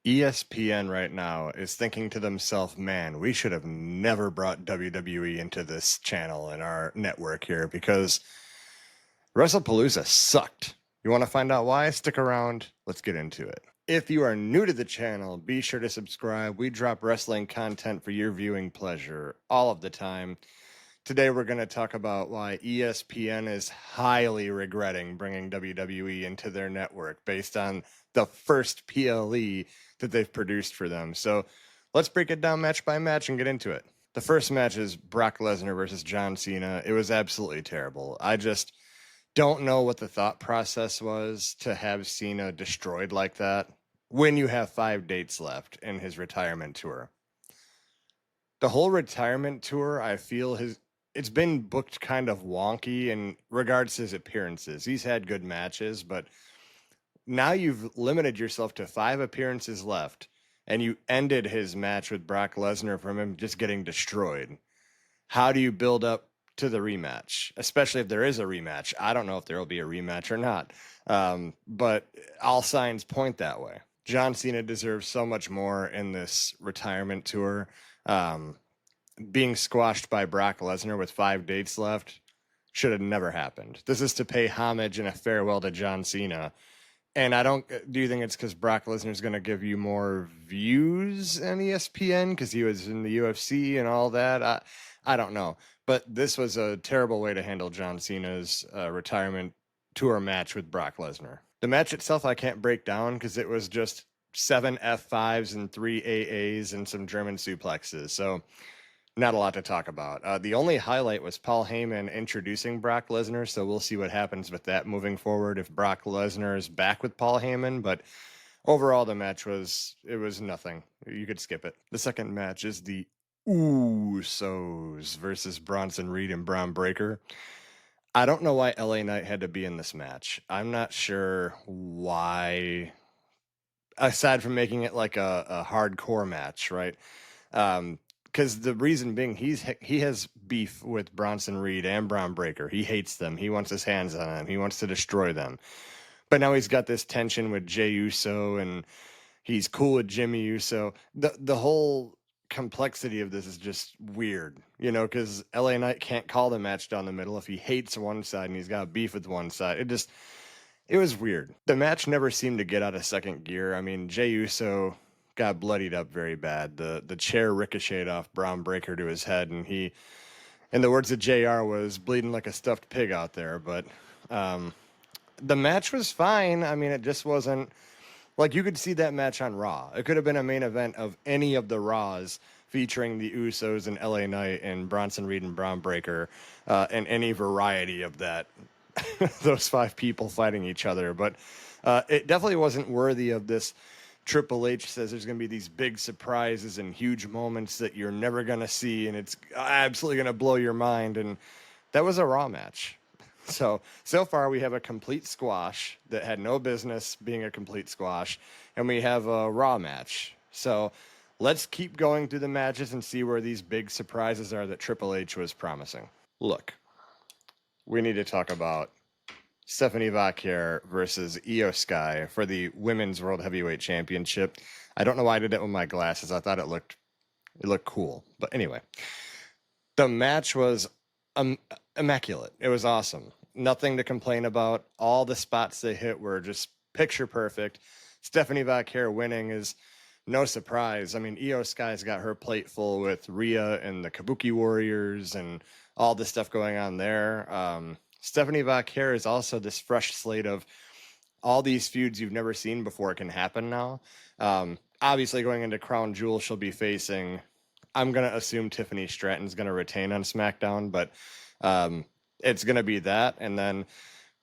ESPN right now is thinking to themselves, man, we should have never brought WWE into this channel in our network here because Wrestlepalooza sucked. You want to find out why? Stick around. Let's get into it. If you are new to the channel, be sure to subscribe. We drop wrestling content for your viewing pleasure all of the time. Today, we're going to talk about why ESPN is highly regretting bringing WWE into their network based on the first PLE that they've produced for them. So let's break it down match by match and get into it. The first match is Brock Lesnar versus John Cena. It was absolutely terrible. I just don't know what the thought process was to have Cena destroyed like that when you have 5 dates left in his retirement tour. The whole retirement tour, I feel it's been booked kind of wonky in regards to his appearances. He's had good matches, but now you've limited yourself to 5 appearances left, and you ended his match with Brock Lesnar from him just getting destroyed. How do you build up to the rematch, especially if there is a rematch? I don't know if there will be a rematch or not, but all signs point that way. John Cena deserves so much more in this retirement tour. Being squashed by Brock Lesnar with 5 dates left should have never happened. This is to pay homage and a farewell to John Cena. And I don't. Do you think it's because Brock Lesnar is going to give you more views in ESPN because he was in the UFC and all that? I don't know. But this was a terrible way to handle John Cena's retirement tour match with Brock Lesnar. The match itself I can't break down because it was just 7 F5s and 3 AAs and some German suplexes. So not a lot to talk about. The only highlight was Paul Heyman introducing Brock Lesnar, so we'll see what happens with that moving forward if Brock Lesnar is back with Paul Heyman, but overall the match was nothing. You could skip it. The second match is the Usos versus Bronson Reed and Braun Breaker. I don't know why LA Knight had to be in this match. I'm not sure why, aside from making it like a hardcore match, right? Because the reason being he has beef with Bronson Reed and Braun Breaker. He hates them. He wants his hands on them. He wants to destroy them. But now he's got this tension with Jey Uso, and he's cool with Jimmy Uso. The whole complexity of this is just weird, because LA Knight can't call the match down the middle if he hates one side and he's got beef with one side. It was weird. The match never seemed to get out of second gear. I mean, Jey Uso got bloodied up very bad. The chair ricocheted off Braun Breaker to his head, and he, in the words of JR, was bleeding like a stuffed pig out there. But the match was fine. I mean, it just wasn't like you could see that match on Raw. It could have been a main event of any of the Raws featuring the Usos and LA Knight and Bronson Reed and Braun Breaker, and any variety of that. Those 5 people fighting each other. But it definitely wasn't worthy of this. Triple H says there's going to be these big surprises and huge moments that you're never going to see, and it's absolutely going to blow your mind. And that was a Raw match. So far we have a complete squash that had no business being a complete squash, and we have a Raw match. So let's keep going through the matches and see where these big surprises are that Triple H was promising. Look, we need to talk about Stephanie Vaquer versus IYO SKY for the Women's World Heavyweight Championship. I don't know why I did it with my glasses. I thought it looked cool. But anyway, the match was immaculate. It was awesome. Nothing to complain about. All the spots they hit were just picture perfect. Stephanie Vaquer winning is no surprise. I mean, IYO SKY's got her plate full with Rhea and the Kabuki Warriors and all the stuff going on there. Stephanie Vaquer is also this fresh slate of all these feuds you've never seen before can happen now. Obviously, going into Crown Jewel, she'll be facing, I'm going to assume Tiffany Stratton's going to retain on SmackDown, but it's going to be that. And then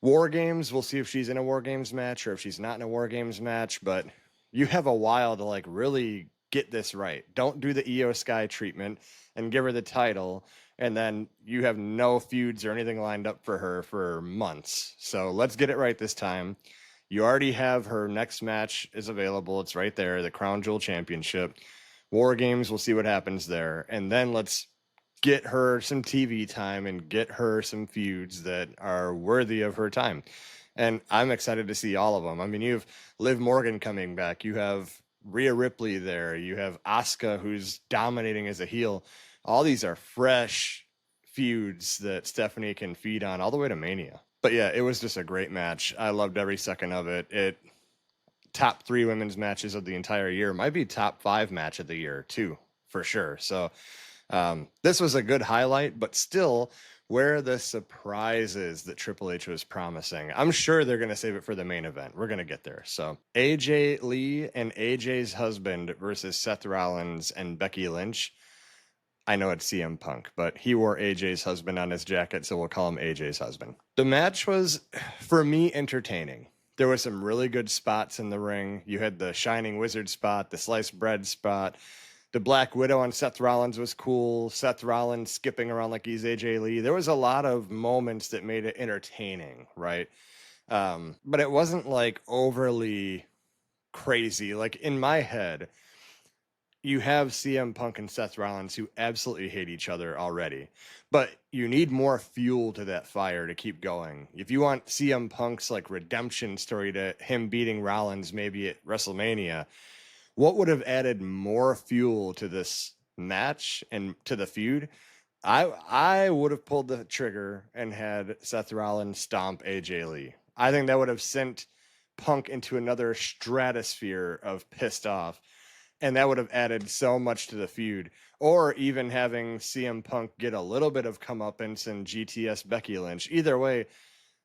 War Games, we'll see if she's in a War Games match or if she's not in a War Games match, but you have a while to really get this right. Don't do the IYO SKY treatment and give her the title, and then you have no feuds or anything lined up for her for months. So let's get it right this time. You already have her next match is available. It's right there, the Crown Jewel Championship. War Games, we'll see what happens there. And then let's get her some TV time and get her some feuds that are worthy of her time. And I'm excited to see all of them. I mean, you have Liv Morgan coming back. You have Rhea Ripley there. You have Asuka, who's dominating as a heel. All these are fresh feuds that Stephanie can feed on all the way to Mania. But yeah, it was just a great match. I loved every second of it. It top 3 women's matches of the entire year. Might be top 5 match of the year too, for sure. So this was a good highlight, but still, where are the surprises that Triple H was promising? I'm sure they're going to save it for the main event. We're going to get there. So AJ Lee and AJ's husband versus Seth Rollins and Becky Lynch. I know it's CM Punk, but he wore AJ's husband on his jacket, so we'll call him AJ's husband. The match was, for me, entertaining. There were some really good spots in the ring. You had the Shining Wizard spot, the sliced bread spot. The Black Widow on Seth Rollins was cool. Seth Rollins skipping around like he's AJ Lee. There was a lot of moments that made it entertaining, right? But it wasn't like overly crazy. Like in my head, you have CM Punk and Seth Rollins who absolutely hate each other already, but you need more fuel to that fire to keep going. If you want CM Punk's like redemption story to him beating Rollins maybe at WrestleMania, what would have added more fuel to this match and to the feud? I would have pulled the trigger and had Seth Rollins stomp AJ Lee. I think that would have sent Punk into another stratosphere of pissed off, and that would have added so much to the feud. Or even having CM Punk get a little bit of comeuppance in GTS Becky Lynch. Either way,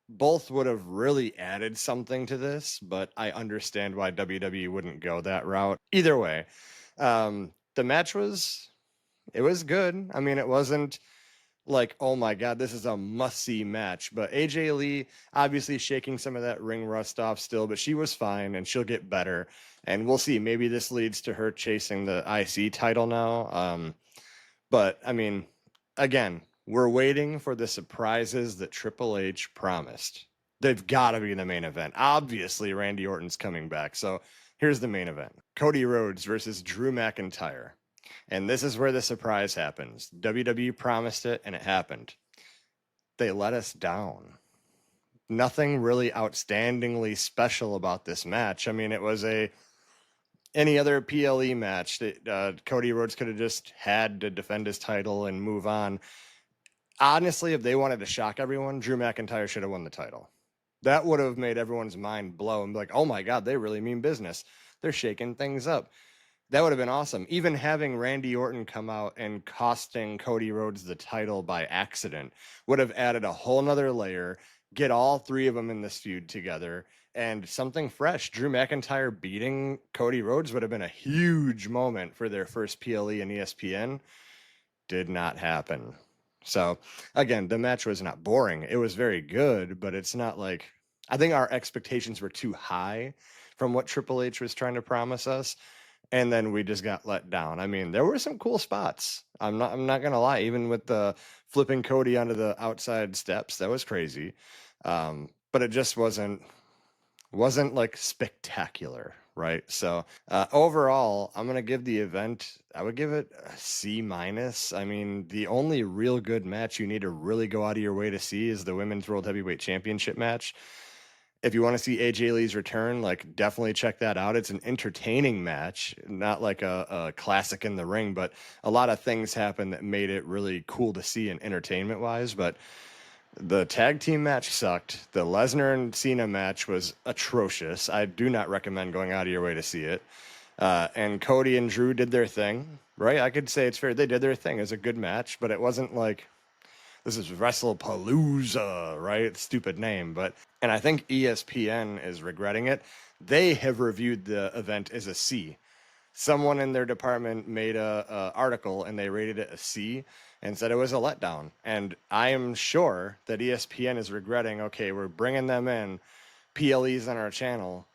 both would have really added something to this, but I understand why WWE wouldn't go that route. Either way, the match was good. I mean, it wasn't like, oh my God, this is a must-see match. But AJ Lee obviously shaking some of that ring rust off still, but she was fine and she'll get better. And we'll see. Maybe this leads to her chasing the IC title now. But I mean, again, we're waiting for the surprises that Triple H promised. They've got to be in the main event. Obviously, Randy Orton's coming back. So here's the main event. Cody Rhodes versus Drew McIntyre. And this is where the surprise happens. WWE promised it, and it happened. They let us down. Nothing really outstandingly special about this match. I mean, it was any other PLE match that Cody Rhodes could have just had to defend his title and move on. Honestly, if they wanted to shock everyone, Drew McIntyre should have won the title. That would have made everyone's mind blow and be like, oh my God, they really mean business. They're shaking things up. That would have been awesome. Even having Randy Orton come out and costing Cody Rhodes the title by accident would have added a whole nother layer, get all 3 of them in this feud together, and something fresh. Drew McIntyre beating Cody Rhodes would have been a huge moment for their first PLE and ESPN. Did not happen. So, again, the match was not boring. It was very good, but it's not like... I think our expectations were too high from what Triple H was trying to promise us. And then we just got let down. I mean, there were some cool spots. I'm not gonna lie. Even with the flipping Cody onto the outside steps, that was crazy. But it just wasn't like spectacular, right? So overall, I'm gonna give the event. I would give it a C minus. I mean, the only real good match you need to really go out of your way to see is the Women's World Heavyweight Championship match. If you want to see AJ Lee's return, like definitely check that out. It's an entertaining match, not like a classic in the ring, but a lot of things happened that made it really cool to see and entertainment wise. But the tag team match sucked. The Lesnar and Cena match was atrocious. I do not recommend going out of your way to see it. And Cody and Drew did their thing, right? I could say it's fair. They did their thing. It was a good match, but it wasn't like, this is Wrestlepalooza, right? Stupid name, but... And I think ESPN is regretting it. They have reviewed the event as a C. Someone in their department made a article and they rated it a C and said it was a letdown. And I am sure that ESPN is regretting, okay, we're bringing them in, PLEs on our channel.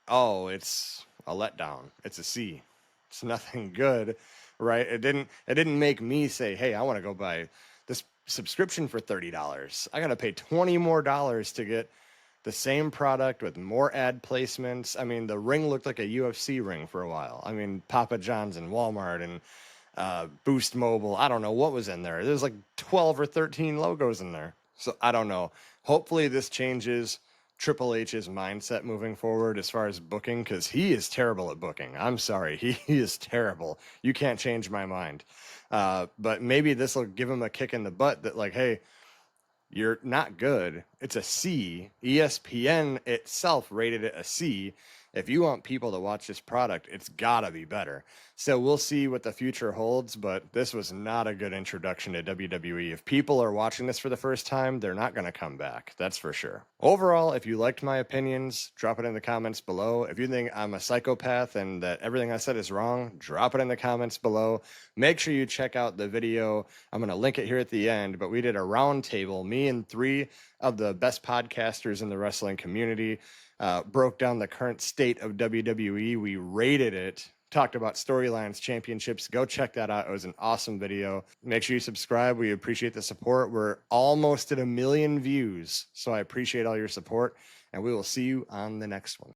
Oh, it's a letdown. It's a C. It's nothing good, right? It didn't make me say, hey, I want to go buy this subscription for $30. I got to pay $20 more to get the same product with more ad placements. I mean, the ring looked like a UFC ring for a while. I mean, Papa John's and Walmart and Boost Mobile. I don't know what was in there. There's like 12 or 13 logos in there. So I don't know. Hopefully this changes. Triple H's mindset moving forward as far as booking, because he is terrible at booking. I'm sorry, he is terrible. You can't change my mind. But maybe this will give him a kick in the butt that, like, hey, you're not good. It's a C. ESPN itself rated it a C. If you want people to watch this product, it's gotta be better. So we'll see what the future holds, but this was not a good introduction to WWE. If people are watching this for the first time, they're not going to come back. That's for sure. Overall, if you liked my opinions, drop it in the comments below. If you think I'm a psychopath and that everything I said is wrong, drop it in the comments below. Make sure you check out the video. I'm going to link it here at the end, but we did a round table, me and 3 of the best podcasters in the wrestling community. Broke down the current state of WWE. We rated it, talked about storylines, championships. Go check that out. It was an awesome video. Make sure you subscribe. We appreciate the support. We're almost at 1 million views, so I appreciate all your support, and we will see you on the next one.